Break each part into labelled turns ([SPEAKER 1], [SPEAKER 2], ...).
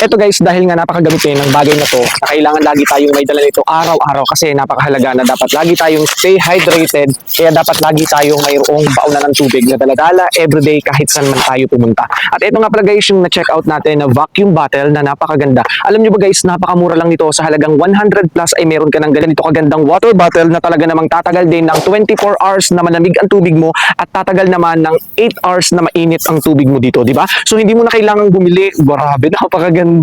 [SPEAKER 1] Ito guys, dahil nga napakagamitin ng bagay na to, na kailangan lagi tayong may dala nito araw-araw kasi napakahalaga na dapat lagi tayong stay hydrated, kaya dapat lagi tayong mayroong baon ng tubig na dala-dala everyday kahit saan man tayo pumunta. At ito nga pala guys yung na-check out natin na vacuum bottle na napakaganda. Alam nyo ba guys, napakamura lang nito, sa halagang 100 plus ay meron ka ng ganito kagandang water bottle na talaga namang tatagal din ng 24 hours na malamig ang tubig mo at tatagal naman ng 8 hours na mainit ang tubig mo dito, di ba? So hindi mo na kailangang bumili. Grabe, napakaganda.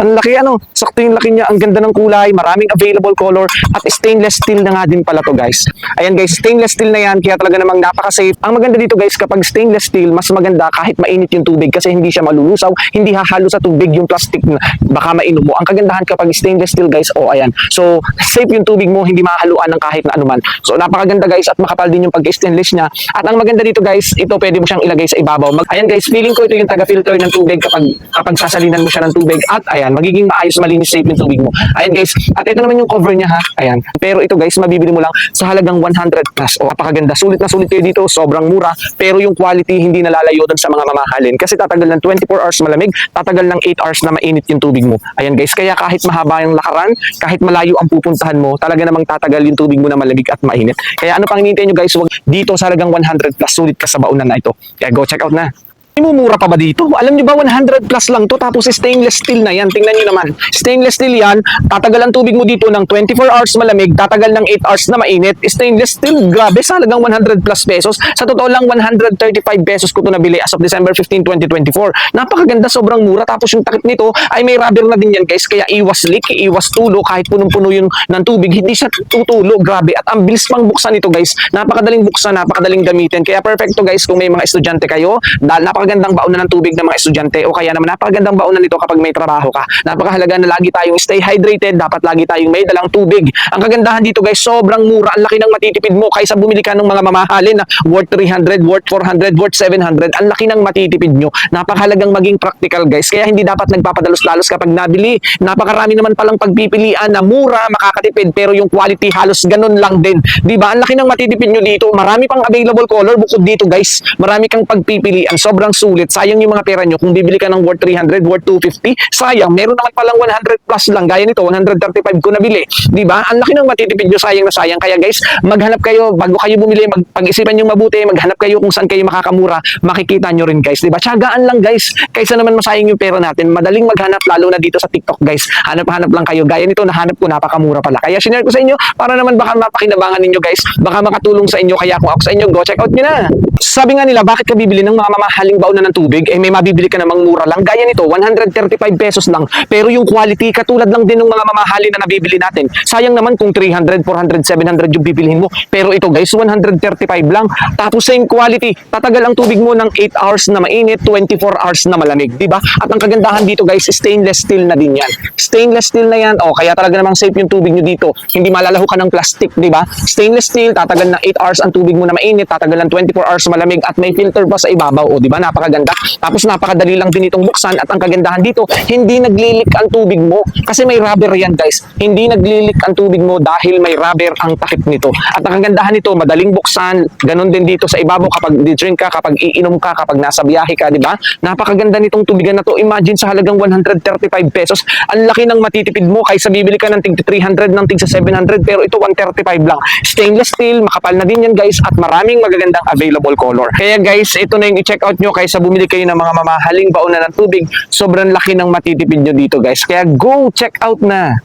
[SPEAKER 1] Ang laki sakto yung laki niya, ang ganda ng kulay, maraming available color at stainless steel na nga din pala to guys. Ayan guys, stainless steel na yan kaya talaga namang napaka-safe. Ang maganda dito guys, kapag stainless steel, mas maganda kahit mainit yung tubig kasi hindi siya malulusaw, hindi hahalo sa tubig yung plastic na baka mainom mo. Ang kagandahan kapag stainless steel guys, ayan. So safe yung tubig mo, hindi mahaluan ng kahit na anuman. So napakaganda guys at makapal din yung pag-stainless niya. At ang maganda dito guys, ito pwede mo siyang ilagay sa ibabaw. Ayan guys, feeling ko ito yung taga-filter ng tubig kapag sasalinan mo siya ng tubig at ayan, magiging maayos, malinis, safe yung tubig mo. Ayan guys, at ito naman yung cover niya ha. Ayan. Pero ito guys, mabibili mo lang sa halagang 100 plus. Napakaganda. Sulit na sulit kayo dito, sobrang mura, pero yung quality hindi nalalayo dun sa mga mamahalin kasi tatagal ng 24 hours malamig, tatagal ng 8 hours na mainit yung tubig mo. Ayan guys, kaya kahit mahaba yung lakaran, kahit malayo ang pupuntahan mo, talaga namang tatagal yung tubig mo na malamig at mainit. Kaya ano pang hinihintay nyo guys, wag dito sa halagang 100 plus, sulit ka sa baunan na ito. Kaya go check out na. Mumura pa ba dito? Alam nyo ba 100 plus lang to tapos stainless steel na yan. Tingnan nyo naman. Stainless steel yan. Tatagal ang tubig mo dito ng 24 hours malamig. Tatagal ng 8 hours na mainit. Stainless steel. Grabe. Sa halagang 100 plus pesos. Sa totoo lang 135 pesos ko ito nabili as of December 15, 2024. Napakaganda. Sobrang mura. Tapos yung takip nito ay may rubber na din yan guys. Kaya iwas leak, iwas tulo. Kahit punong-puno yung ng tubig, hindi siya tutulo. Grabe. At ang bilis pang buksan ito guys. Napakadaling buksan. Napakadaling gamitin. Kaya perfecto guys kung may mga estudyante kayo. Dahil napakagandang baunan ng tubig ng mga estudyante o kaya naman napakagandang baunan nito kapag may trabaho ka. Napakahalaga na lagi tayong stay hydrated, dapat lagi tayong may dalang tubig. Ang kagandahan dito guys, sobrang mura, ang laki ng matitipid mo kaysa bumili ka ng mga mamahalin na worth 300, worth 400, worth 700. Ang laki ng matitipid nyo. Napakahalagang maging practical guys. Kaya hindi dapat nagpapadalos-dalos kapag nabili. Napakarami naman palang pagpipilian na mura, makakatipid pero yung quality halos ganun lang din. Diba? Ang laki ng matitipid nyo dito. Marami pang available color bukod dito guys. Marami kang pagpipilian. Sobrang sulit. Sayang yung mga pera nyo kung bibili ka ng worth 300, worth 250. Sayang, meron naman palang 100 plus lang. Gaya nito, 135 ko nabili. Diba? Ang laki ng matitipid nyo, sayang na sayang. Kaya guys, maghanap kayo, bago kayo bumili, pag-isipan nyo mabuti, maghanap kayo kung saan kayo makakamura. Makikita nyo rin guys. Diba? Tiyagaan lang guys. Kaysa naman masayang yung pera natin. Madaling maghanap, lalo na dito sa TikTok guys. Hanap-hanap lang kayo. Gaya nito, nahanap ko, napakamura pala. Kaya sinare ko sa inyo, para naman baka mapakinabangan ninyo guys. Baka makatulong sa inyo. Kaya kung ako sa inyo, go check out nyo na. Sabi nga nila, bakit ka bibili ng mga mamahaling baunan ng tubig? May mabibili ka namang mura lang. Gaya nito, 135 pesos lang. Pero yung quality, katulad lang din ng mga mamahalin na nabibili natin. Sayang naman kung 300, 400, 700 yung bibilihin mo. Pero ito guys, 135 lang. Tapos same quality. Tatagal ang tubig mo ng 8 hours na mainit, 24 hours na malamig. Diba? At ang kagandahan dito guys, stainless steel na din yan. Stainless steel na yan. Kaya talaga namang safe yung tubig nyo dito. Hindi malalaho ka ng plastic, diba? Stainless steel, tatagal ng 8 hours ang tubig mo na mainit, tatagal ng 24 hours malamig at may filter pa sa ibabaw. Diba? Napakaganda. Tapos napakadali lang din itong buksan at ang kagandahan dito, hindi naglilik ang tubig mo kasi may rubber yan guys. Hindi naglilik ang tubig mo dahil may rubber ang takip nito. At ang kagandahan nito, madaling buksan. Ganon din dito sa ibabaw kapag di-drink ka, kapag iinom ka, kapag nasa biyahe ka, di ba? Napakaganda nitong tubigan na to. Imagine sa halagang 135 pesos, ang laki ng matitipid mo kaysa bibili ka ng tig 300 ng tig 700 pero ito 135 lang. Stainless steel, makapal na din yan guys at maraming magagandang available color. Kaya guys, ito na yung i-check out nyo kaysa bumili kayo ng mga mamahaling baunan ng tubig. Sobrang laki ng matitipid nyo dito guys. Kaya go check out na!